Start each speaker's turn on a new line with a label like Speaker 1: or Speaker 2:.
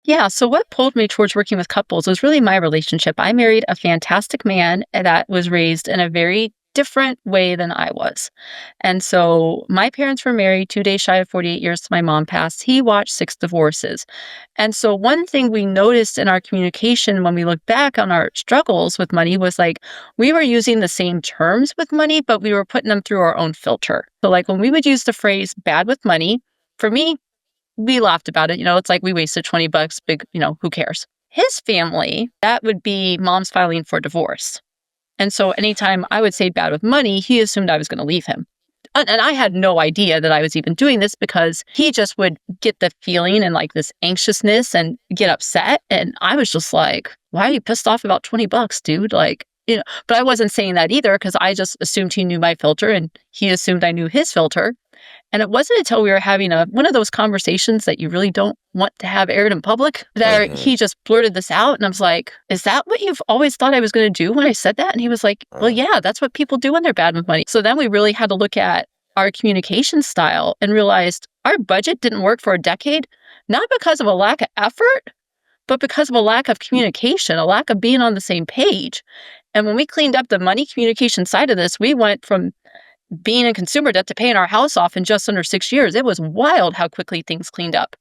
Speaker 1: Yeah. So what pulled me towards working with couples was really my relationship. I married a fantastic man that was raised in a very different way than I was. And so my parents were married 2 days shy of 48 years till my mom passed. He watched 6 divorces. And so one thing we noticed in our communication when we look back on our struggles with money was like we were using the same terms with money, but we were putting them through our own filter. So like when we would use the phrase bad with money, for me, we laughed about it. It's like we wasted 20 bucks, big, who cares? His family, that would be mom's filing for divorce. And so anytime I would say bad with money, he assumed I was going to leave him. And I had no idea that I was even doing this because he just would get the feeling and like this anxiousness and get upset. And I was just like, why are you pissed off about 20 bucks, dude? But I wasn't saying that either because I just assumed he knew my filter and he assumed I knew his filter. And it wasn't until we were having one of those conversations that you really don't want to have aired in public that
Speaker 2: Mhm.
Speaker 1: he just blurted this out. And I was like, is that what you've always thought I was going to do when I said that? And he was like, well,
Speaker 2: Uh,
Speaker 1: yeah, that's what people do when they're bad with money. So then we really had to look at our communication style and realized our budget didn't work for a decade, not because of a lack of effort, but because of a lack of communication, a lack of being on the same page. And when we cleaned up the money communication side of this, we went from being in consumer debt to paying our house off in just under 6 years. It was wild how quickly things cleaned up.